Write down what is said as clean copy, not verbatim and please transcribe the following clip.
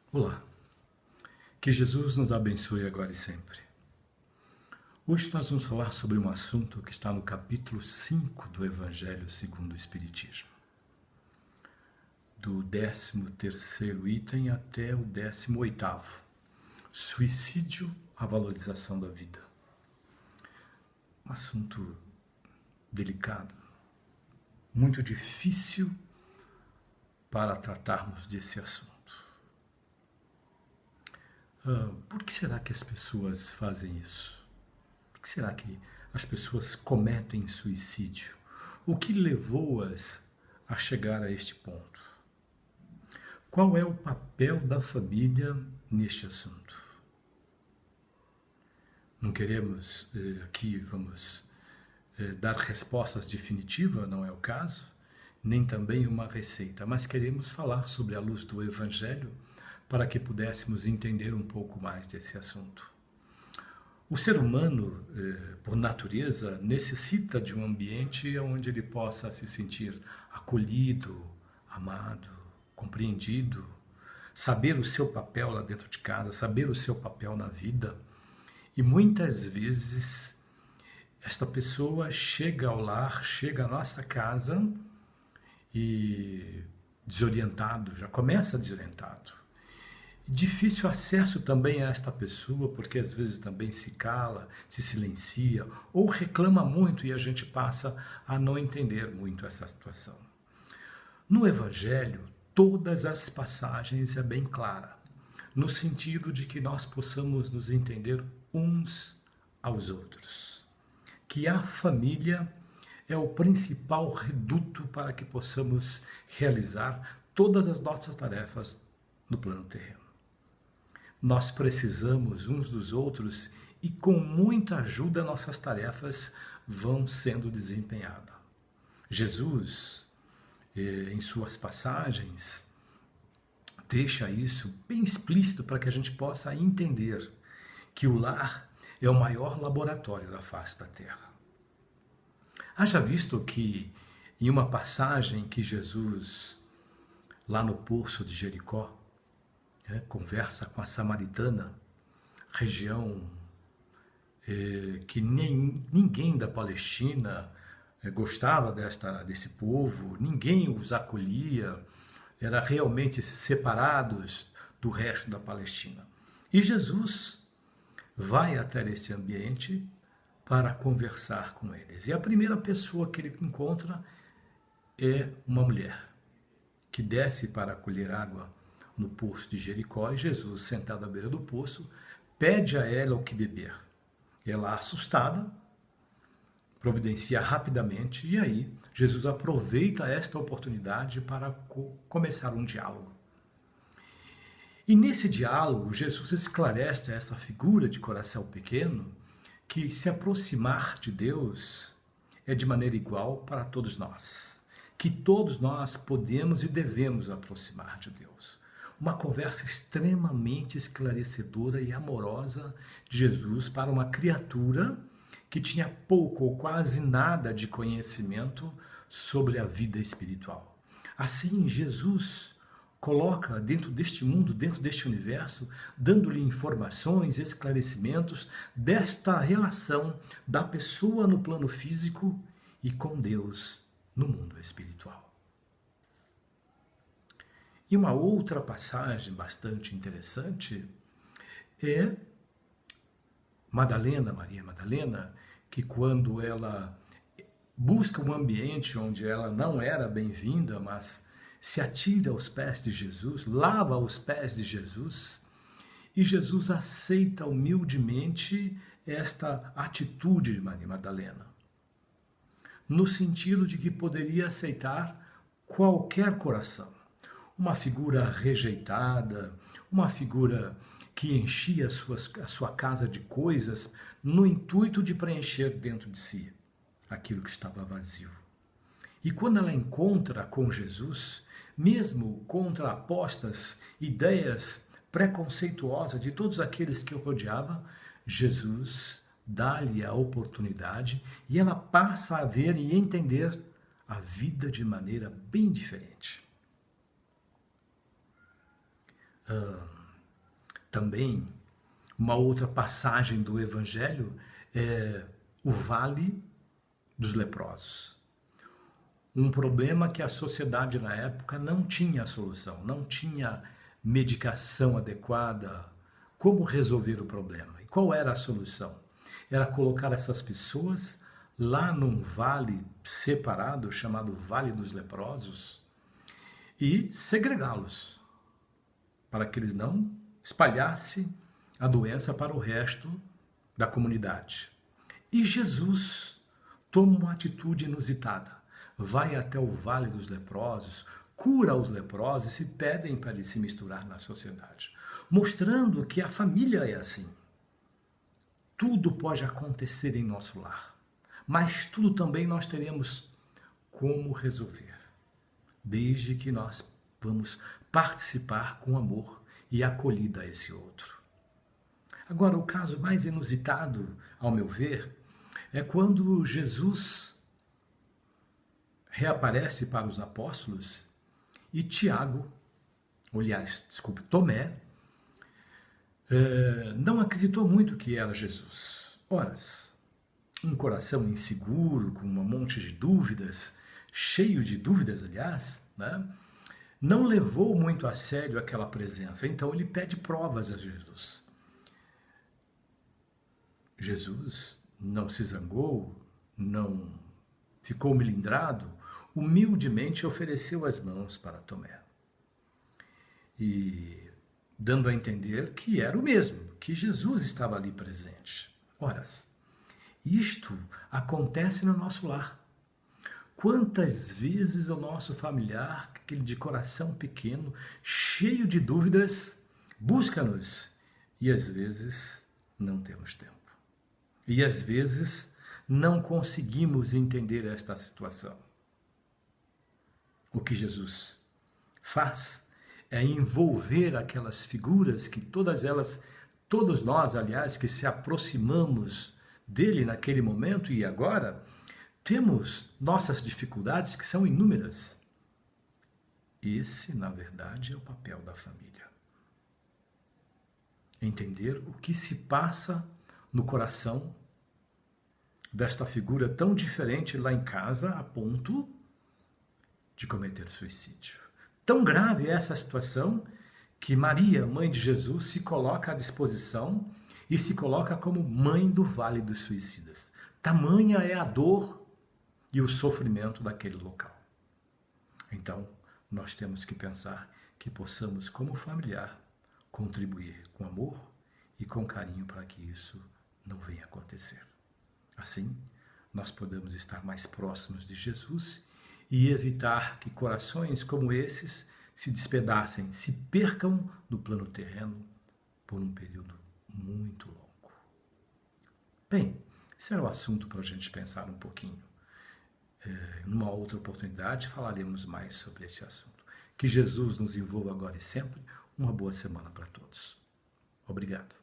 Olá, que Jesus nos abençoe agora e sempre. Hoje nós vamos falar sobre um assunto que está no capítulo 5 do Evangelho segundo o Espiritismo. Do 13º item até o 18º. Suicídio, a valorização da vida. Um assunto delicado, muito difícil para tratarmos desse assunto. Por que será que as pessoas fazem isso? Por que será que as pessoas cometem suicídio? O que levou-as a chegar a este ponto? Qual é o papel da família neste assunto? Não queremos aqui, dar respostas definitivas, não é o caso, nem também uma receita, mas queremos falar sobre a luz do Evangelho para que pudéssemos entender um pouco mais desse assunto. O ser humano, por natureza, necessita de um ambiente onde ele possa se sentir acolhido, amado, compreendido, saber o seu papel lá dentro de casa, saber o seu papel na vida. E muitas vezes esta pessoa chega ao lar, chega à nossa casa e desorientado, já começa desorientado. Difícil acesso também a esta pessoa, porque às vezes também se cala, se silencia ou reclama muito e a gente passa a não entender muito essa situação. No Evangelho, todas as passagens é bem clara, no sentido de que nós possamos nos entender uns aos outros. Que a família é o principal reduto para que possamos realizar todas as nossas tarefas no plano terreno. Nós precisamos uns dos outros e com muita ajuda nossas tarefas vão sendo desempenhadas. Jesus, em suas passagens, deixa isso bem explícito para que a gente possa entender que o lar é o maior laboratório da face da Terra. Haja visto que em uma passagem que Jesus, lá no poço de Jericó, conversa com a samaritana, região que ninguém da Palestina gostava desse povo, ninguém os acolhia, eram realmente separados do resto da Palestina. E Jesus vai até esse ambiente para conversar com eles. E a primeira pessoa que ele encontra é uma mulher que desce para colher água no poço de Jericó, e Jesus, sentado à beira do poço, pede a ela o que beber. Ela, assustada, providencia rapidamente, e aí Jesus aproveita esta oportunidade para começar um diálogo. E nesse diálogo, Jesus esclarece a essa figura de coração pequeno que se aproximar de Deus é de maneira igual para todos nós. Que todos nós podemos e devemos aproximar de Deus. Uma conversa extremamente esclarecedora e amorosa de Jesus para uma criatura que tinha pouco ou quase nada de conhecimento sobre a vida espiritual. Assim, Jesus coloca dentro deste mundo, dentro deste universo, dando-lhe informações, esclarecimentos desta relação da pessoa no plano físico e com Deus no mundo espiritual. E uma outra passagem bastante interessante é Maria Madalena, que quando ela busca um ambiente onde ela não era bem-vinda, mas se atira aos pés de Jesus, lava os pés de Jesus, e Jesus aceita humildemente esta atitude de Maria Madalena, no sentido de que poderia aceitar qualquer coração. Uma figura rejeitada, uma figura que enchia a sua casa de coisas no intuito de preencher dentro de si aquilo que estava vazio. E quando ela encontra com Jesus, mesmo contrapostas ideias preconceituosas de todos aqueles que o rodeavam, Jesus dá-lhe a oportunidade e ela passa a ver e entender a vida de maneira bem diferente. Também, uma outra passagem do Evangelho é o Vale dos Leprosos. Um problema que a sociedade na época não tinha solução, não tinha medicação adequada. Como resolver o problema? E qual era a solução? Era colocar essas pessoas lá num vale separado, chamado Vale dos Leprosos, e segregá-los, para que eles não espalhassem a doença para o resto da comunidade. E Jesus toma uma atitude inusitada. Vai até o Vale dos Leprosos, cura os leprosos e pedem para ele se misturar na sociedade, mostrando que a família é assim. Tudo pode acontecer em nosso lar, mas tudo também nós teremos como resolver, desde que nós vamos participar com amor e acolhida a esse outro. Agora, o caso mais inusitado, ao meu ver, é quando Jesus reaparece para os apóstolos e Tomé, não acreditou muito que era Jesus. Ora, um coração inseguro, com um monte de dúvidas, cheio de dúvidas, aliás, né? Não levou muito a sério aquela presença. Então ele pede provas a Jesus. Jesus não se zangou, não ficou melindrado, humildemente ofereceu as mãos para Tomé. E dando a entender que era o mesmo, que Jesus estava ali presente. Ora, isto acontece no nosso lar. Quantas vezes o nosso familiar, aquele de coração pequeno, cheio de dúvidas, busca-nos e às vezes não temos tempo. E às vezes não conseguimos entender esta situação. O que Jesus faz é envolver aquelas figuras que todos nós, aliás, que se aproximamos dele naquele momento e agora, temos nossas dificuldades que são inúmeras. Esse, na verdade, é o papel da família. Entender o que se passa no coração desta figura tão diferente lá em casa, a ponto de cometer suicídio. Tão grave é essa situação que Maria, mãe de Jesus, se coloca à disposição e se coloca como mãe do Vale dos Suicidas. Tamanha é a dor e o sofrimento daquele local. Então, nós temos que pensar que possamos, como familiar, contribuir com amor e com carinho para que isso não venha acontecer. Assim, nós podemos estar mais próximos de Jesus e evitar que corações como esses se despedacem, se percam no plano terreno por um período muito longo. Bem, esse era o assunto para a gente pensar um pouquinho. Numa outra oportunidade falaremos mais sobre esse assunto. Que Jesus nos envolva agora e sempre. Uma boa semana para todos. Obrigado.